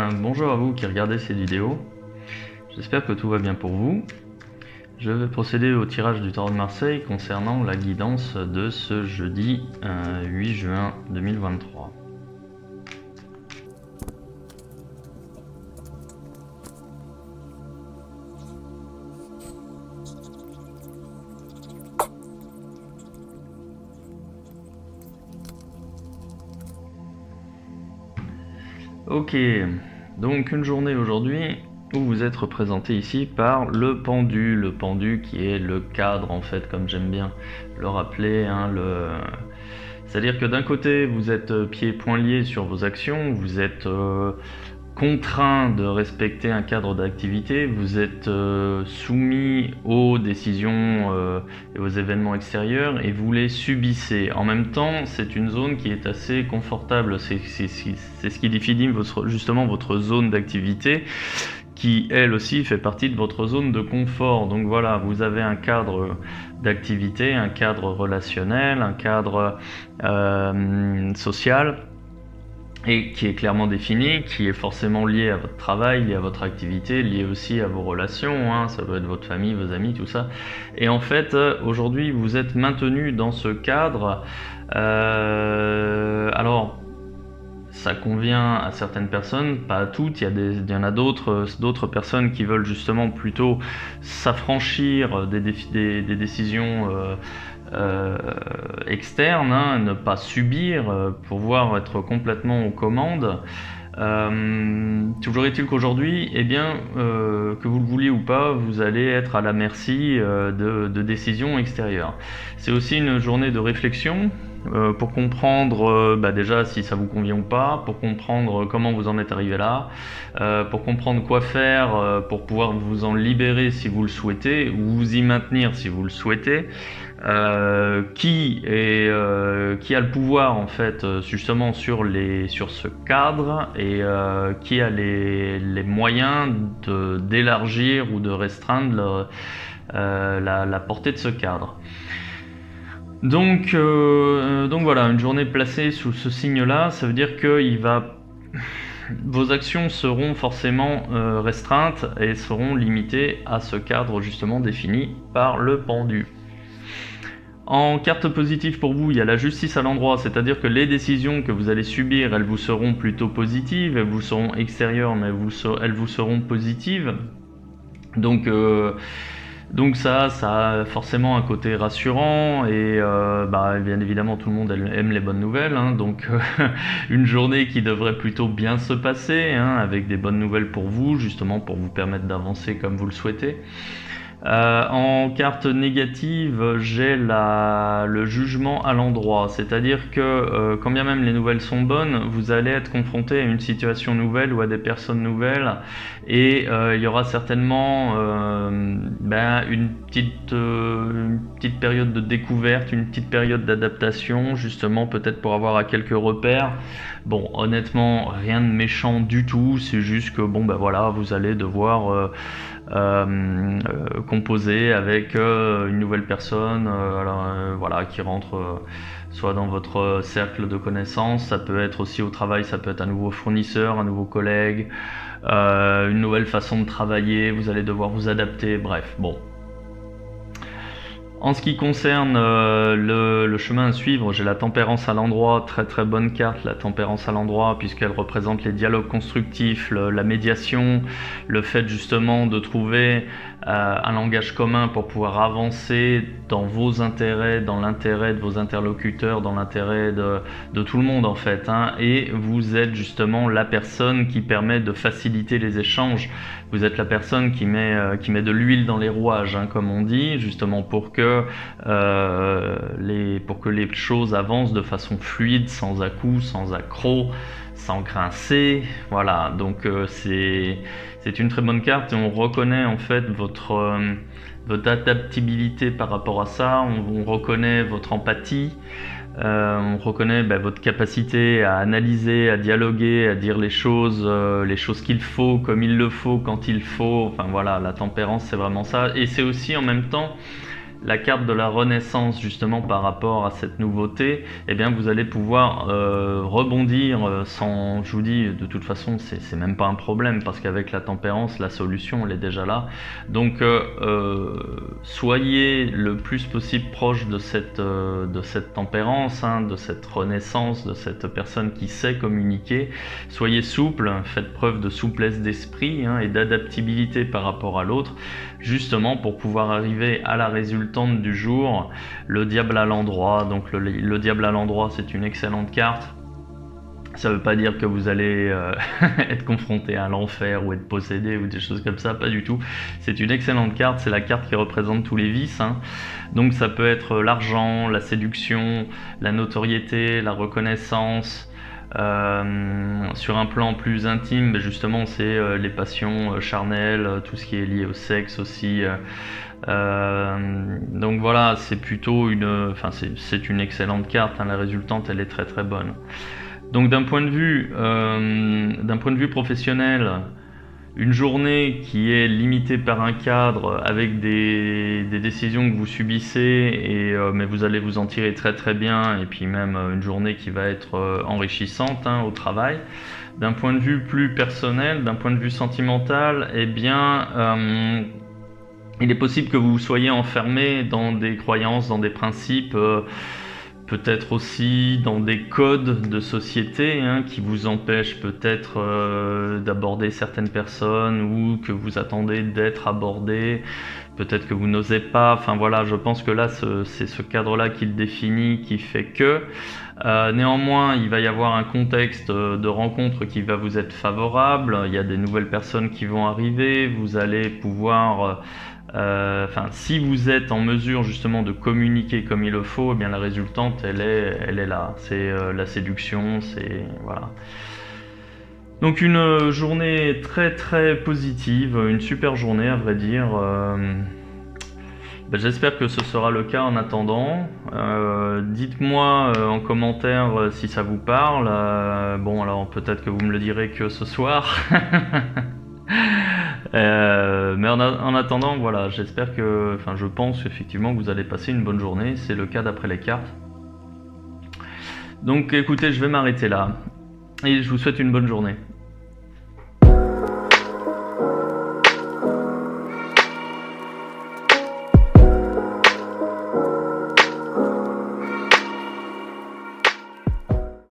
bien, bonjour à vous qui regardez cette vidéo. J'espère que tout va bien pour vous. Je vais procéder au tirage du Tarot de Marseille concernant la guidance de ce jeudi 8 juin 2023. Ok, donc une journée aujourd'hui où vous êtes représenté ici par le pendu qui est le cadre en fait, comme j'aime bien le rappeler, hein, c'est-à-dire que d'un côté vous êtes pieds et poings liés sur vos actions, vous êtes contraint de respecter un cadre d'activité, vous êtes soumis aux décisions et aux événements extérieurs et vous les subissez. En même temps, c'est une zone qui est assez confortable, c'est ce qui définit justement votre zone d'activité, qui elle aussi fait partie de votre zone de confort. Donc voilà, vous avez un cadre d'activité, un cadre relationnel, un cadre social, et qui est clairement défini, qui est forcément lié à votre travail, lié à votre activité, lié aussi à vos relations, hein, ça peut être votre famille, vos amis, tout ça. Et en fait, aujourd'hui, vous êtes maintenu dans ce cadre. Alors, ça convient à certaines personnes, pas à toutes. Il y en a d'autres personnes qui veulent justement plutôt s'affranchir des décisions externes, hein, ne pas subir, pouvoir être complètement aux commandes. Toujours est-il qu'aujourd'hui, que vous le vouliez ou pas, vous allez être à la merci de décisions extérieures. C'est aussi une journée de réflexion pour comprendre déjà si ça vous convient ou pas, pour comprendre comment vous en êtes arrivé là, pour comprendre quoi faire pour pouvoir vous en libérer si vous le souhaitez, ou vous y maintenir si vous le souhaitez. Qui a le pouvoir en fait justement sur ce cadre, et qui a les moyens d'élargir ou de restreindre la portée de ce cadre. Donc voilà, une journée placée sous ce signe-là, ça veut dire que vos actions seront forcément restreintes et seront limitées à ce cadre justement défini par le pendu. En carte positive pour vous, il y a la justice à l'endroit, c'est-à-dire que les décisions que vous allez subir, elles vous seront plutôt positives, elles vous seront extérieures, mais elles vous seront positives. Donc ça a forcément un côté rassurant, et bien évidemment tout le monde aime les bonnes nouvelles, hein, donc une journée qui devrait plutôt bien se passer, hein, avec des bonnes nouvelles pour vous, justement pour vous permettre d'avancer comme vous le souhaitez. En carte négative, j'ai le jugement à l'endroit, c'est-à-dire que quand bien même les nouvelles sont bonnes, vous allez être confronté à une situation nouvelle ou à des personnes nouvelles, et il y aura certainement une petite période de découverte, une petite période d'adaptation, justement peut-être pour avoir à quelques repères. Bon, honnêtement, rien de méchant du tout, c'est juste que vous allez devoir composer avec une nouvelle personne qui rentre soit dans votre cercle de connaissances, ça peut être aussi au travail, ça peut être un nouveau fournisseur, un nouveau collègue, une nouvelle façon de travailler, vous allez devoir vous adapter, bref, bon. En ce qui concerne le chemin à suivre, j'ai la tempérance à l'endroit, très très bonne carte, la tempérance à l'endroit, puisqu'elle représente les dialogues constructifs, la médiation, le fait justement de trouver un langage commun pour pouvoir avancer dans vos intérêts, dans l'intérêt de vos interlocuteurs, dans l'intérêt de tout le monde en fait, hein, et vous êtes justement la personne qui permet de faciliter les échanges. Vous êtes la personne qui met de l'huile dans les rouages, hein, comme on dit, justement pour que les choses avancent de façon fluide, sans à-coups, sans accrocs, sans grincer. Voilà, donc c'est une très bonne carte, et on reconnaît en fait votre adaptabilité par rapport à ça, on reconnaît votre empathie. On reconnaît votre capacité à analyser, à dialoguer, à dire les choses qu'il faut, comme il le faut, quand il faut. Enfin voilà, la tempérance c'est vraiment ça. Et c'est aussi en même temps la carte de la renaissance justement par rapport à cette nouveauté, eh bien vous allez pouvoir rebondir sans, je vous dis, de toute façon c'est même pas un problème parce qu'avec la tempérance la solution elle est déjà là. Donc soyez le plus possible proche de cette tempérance, hein, de cette renaissance, de cette personne qui sait communiquer. Soyez souple, faites preuve de souplesse d'esprit, hein, et d'adaptabilité par rapport à l'autre, justement pour pouvoir arriver à la résultante du jour, le diable à l'endroit. Donc le diable à l'endroit, c'est une excellente carte. Ça veut pas dire que vous allez être confronté à l'enfer ou être possédé ou des choses comme ça, pas du tout. C'est une excellente carte, c'est la carte qui représente tous les vices, hein. Donc ça peut être l'argent, la séduction, la notoriété, la reconnaissance. Sur un plan plus intime, justement c'est les passions charnelles, tout ce qui est lié au sexe aussi. Donc voilà, c'est plutôt c'est une excellente carte, hein. La résultante elle est très très bonne. Donc d'un point de vue professionnel, une journée qui est limitée par un cadre avec des décisions que vous subissez, mais vous allez vous en tirer très très bien, et puis même une journée qui va être enrichissante, hein, au travail. D'un point de vue plus personnel, d'un point de vue sentimental, eh bien il est possible que vous soyez enfermé dans des croyances, dans des principes, peut-être aussi dans des codes de société, hein, qui vous empêchent peut-être d'aborder certaines personnes ou que vous attendez d'être abordé, peut-être que vous n'osez pas. Enfin voilà, je pense que là c'est ce cadre-là qui le définit, qui fait que néanmoins il va y avoir un contexte de rencontre qui va vous être favorable. Il y a des nouvelles personnes qui vont arriver, vous allez pouvoir si vous êtes en mesure justement de communiquer comme il le faut, eh bien la résultante elle est là. C'est la séduction, c'est voilà. Donc une journée très très positive, une super journée à vrai dire. J'espère que ce sera le cas en attendant. Dites-moi en commentaire si ça vous parle. Bon alors peut-être que vous me le direz que ce soir. Mais en attendant, voilà, j'espère que, je pense effectivement que vous allez passer une bonne journée. C'est le cas d'après les cartes. Donc écoutez, je vais m'arrêter là et je vous souhaite une bonne journée.